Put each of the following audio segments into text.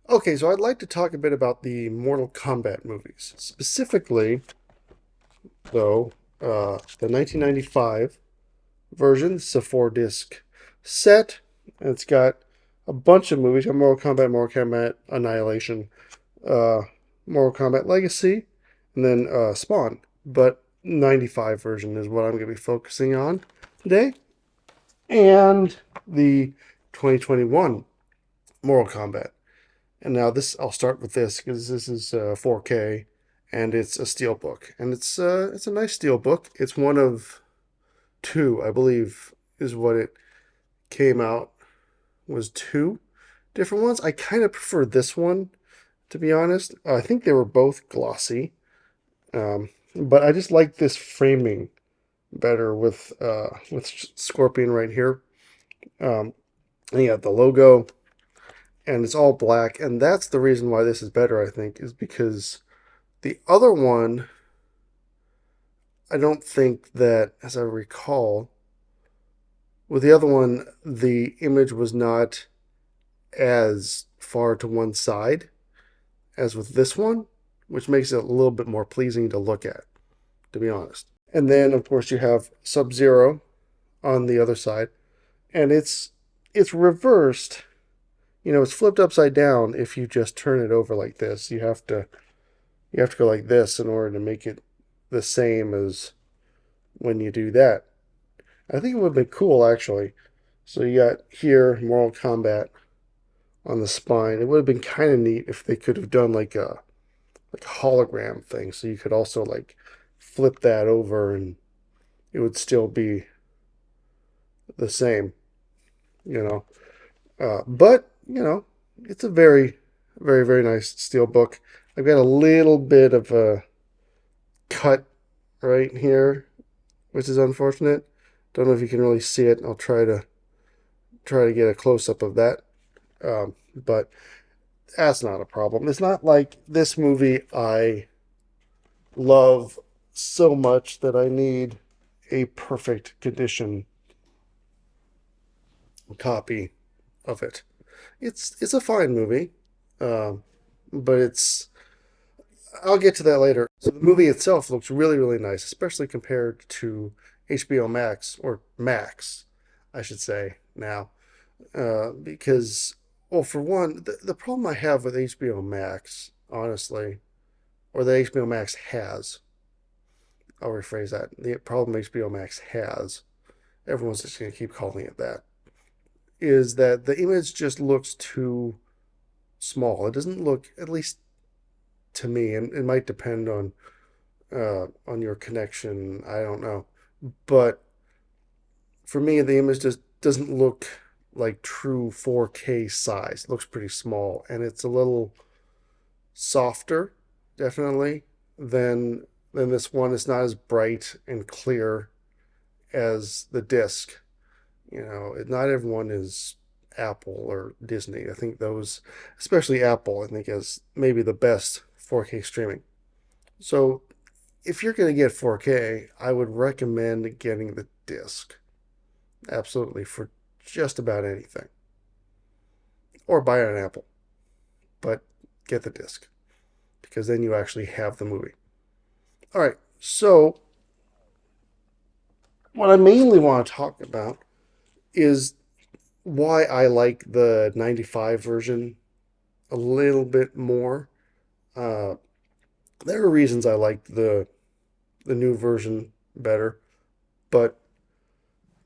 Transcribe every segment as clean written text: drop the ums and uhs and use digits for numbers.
Okay, so I'd like to talk a bit about the Mortal Kombat movies. Specifically, though, the 1995 version. It's a four-disc set. It's got a bunch of movies. Got Mortal Kombat Annihilation, uh, Mortal Kombat Legacy, and then Spawn. But 95 version is what I'm going to be focusing on today. And the 2021 Mortal Kombat. And now I'll start with this because this is 4K and it's a steelbook, and it's a nice steelbook. It's one of two, I believe, is what it came out was two different ones. I kind of prefer this one, to be honest. I think they were both glossy, but I just like this framing better with Scorpion right here. And you got the logo, and it's all black, and that's the reason why this is better. I think is because the other one, I don't think that, as I recall, with the other one, the image was not as far to one side as with this one, which makes it a little bit more pleasing to look at, to be honest. And then, of course, you have Sub-Zero on the other side, and it's reversed. It's flipped upside down if you just turn it over like this. You have to go like this in order to make it the same as when you do that. I think it would have been cool actually. So you got here Mortal Kombat on the spine. It would have been kind of neat if they could have done like a hologram thing, so you could also like flip that over and it would still be the same, you know. But it's a very, very, very nice steel book. I've got a little bit of a cut right here, which is unfortunate. Don't know if you can really see it. I'll try to get a close up of that. But that's not a problem. It's not like this movie I love so much that I need a perfect condition copy of it. It's a fine movie, uh, but I'll get to that later. So the movie itself looks really, really nice, especially compared to HBO Max, or Max, I should say now, because, well, for one, the problem I have with HBO Max, honestly, or that HBO Max has, I'll rephrase that. The problem HBO Max has, everyone's just going to keep calling it that, is that the image just looks too small. It doesn't look, at least to me, and it might depend on your connection. I don't know, but for me, the image just doesn't look like true 4K size. It looks pretty small, and it's a little softer, definitely, than this one. It's not as bright and clear as the disc. Not everyone is Apple or Disney. I think those, especially Apple, I think has maybe the best 4K streaming. So if you're going to get 4K, I would recommend getting the disc. Absolutely, for just about anything. Or buy an Apple, but get the disc because then you actually have the movie. All right, so what I mainly want to talk about is why I like the 95 version a little bit more. Uh, there are reasons I like the new version better, but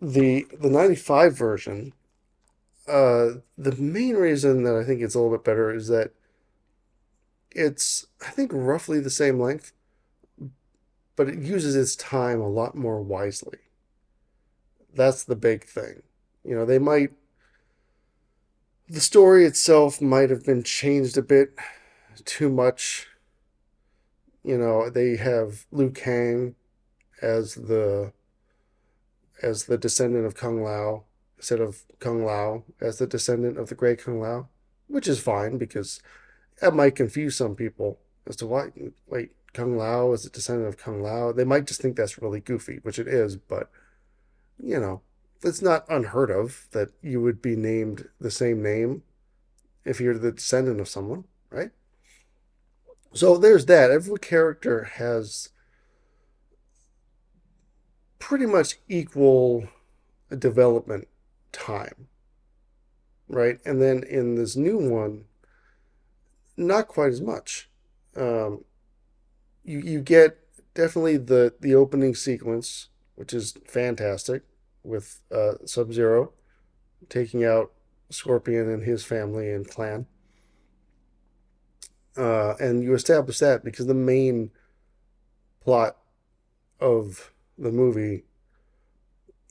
the 95 version, the main reason that I think it's a little bit better is that it's, I think, roughly the same length, but it uses its time a lot more wisely. That's the big thing. They might, the story itself might have been changed a bit too much. They have Liu Kang as the descendant of Kung Lao instead of Kung Lao as the descendant of the great Kung Lao, which is fine because that might confuse some people as to why, wait, Kung Lao is a descendant of Kung Lao. They might just think that's really goofy, which it is, but you know, it's not unheard of that you would be named the same name if you're the descendant of someone, right? So there's that. Every character has pretty much equal development time, right? And then in this new one, not quite as much. Um, you get definitely the opening sequence, which is fantastic, with Sub Zero taking out Scorpion and his family and clan. And you establish that because the main plot of the movie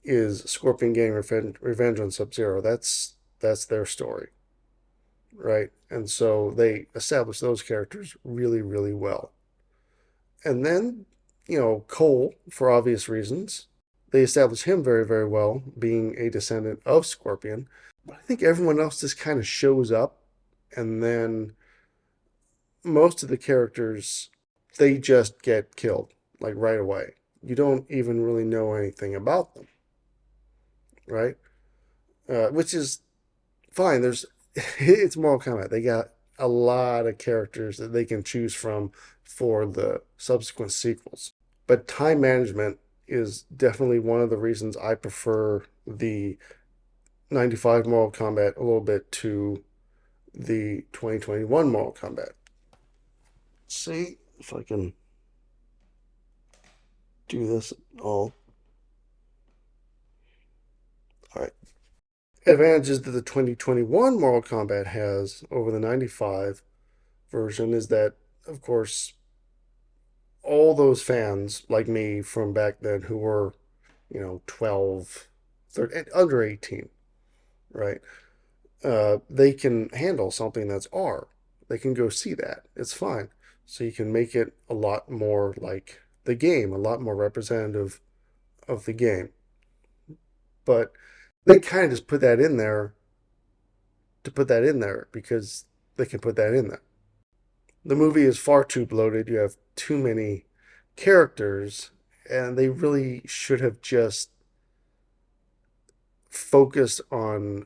is Scorpion getting revenge on Sub Zero. That's their story, right? And so they establish those characters really, really well. And then, Cole, for obvious reasons, they establish him very, very well, being a descendant of Scorpion. But I think everyone else just kind of shows up, and then most of the characters, they just get killed, like right away. You don't even really know anything about them, right? Which is fine. It's Mortal Kombat. They got a lot of characters that they can choose from for the subsequent sequels. But time management is definitely one of the reasons I prefer the 95 Mortal Kombat a little bit to the 2021 Mortal Kombat. Let's see if I can do this all. All right. Advantages that the 2021 Mortal Kombat has over the 95 version is that, of course, all those fans like me from back then who were, 12, 13, under 18, right? They can handle something that's R. They can go see that. It's fine. So you can make it a lot more like the game, a lot more representative of the game. But they kind of just put that in there to put that in there because they can put that in there. The movie is far too bloated. You have too many characters, and they really should have just focused on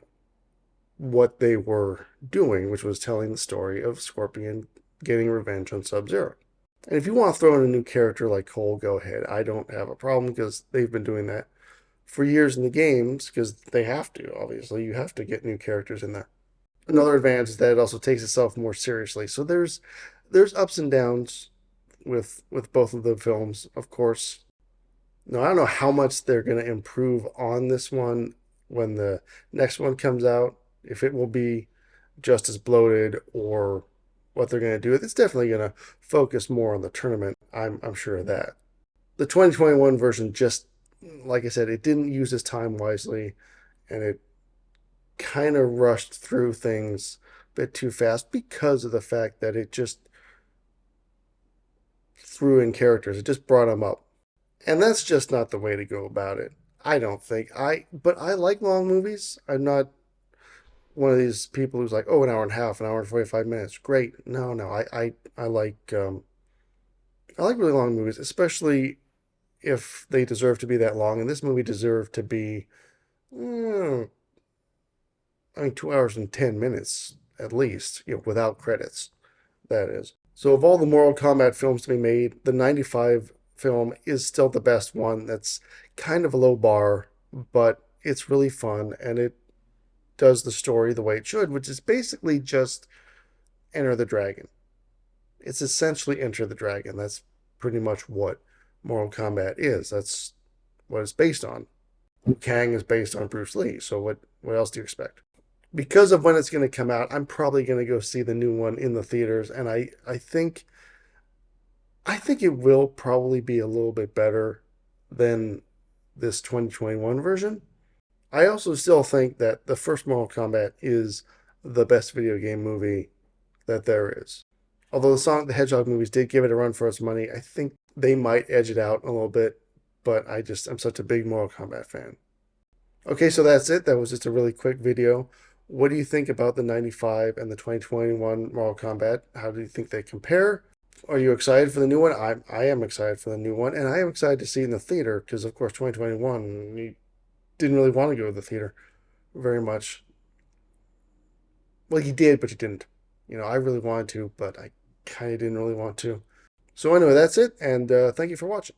what they were doing, which was telling the story of Scorpion getting revenge on Sub Zero. And if you want to throw in a new character like Cole, go ahead. I don't have a problem because they've been doing that for years in the games because they have to, obviously. You have to get new characters in there. Another advantage is that it also takes itself more seriously. So there's ups and downs with both of the films, of course. Now, I don't know how much they're going to improve on this one when the next one comes out, if it will be just as bloated or what they're going to do. It's definitely going to focus more on the tournament. I'm sure of that. The 2021 version just, like I said, it didn't use its time wisely, and it kind of rushed through things a bit too fast because of the fact that it just threw in characters. It just brought them up. And that's just not the way to go about it. I don't think. But I like long movies. I'm not one of these people who's like, oh, an hour and a half, an hour and 45 minutes. Great. No, no. I like really long movies, especially if they deserve to be that long. And this movie deserved to be, 2 hours and 10 minutes at least, without credits, that is. So, of all the Mortal Kombat films to be made, the 95 film is still the best one. That's kind of a low bar, but it's really fun and it does the story the way it should, which is basically just Enter the Dragon. It's essentially Enter the Dragon. That's pretty much what Mortal Kombat is. That's what it's based on. Kang is based on Bruce Lee, so what else do you expect? Because of when it's going to come out, I'm probably going to go see the new one in the theaters, and I think it will probably be a little bit better than this 2021 version. I also still think that the first Mortal Kombat is the best video game movie that there is. Although the Sonic the Hedgehog movies did give it a run for its money, I think they might edge it out a little bit, but I'm such a big Mortal Kombat fan. Okay, so that's it. That was just a really quick video. What do you think about the 95 and the 2021 Mortal Kombat? How do you think they compare? Are you excited for the new one? I am excited for the new one, and I am excited to see it in the theater because, of course, 2021, you didn't really want to go to the theater very much. Well, you did, but you didn't. I really wanted to, but I kind of didn't really want to. So anyway, that's it, and thank you for watching.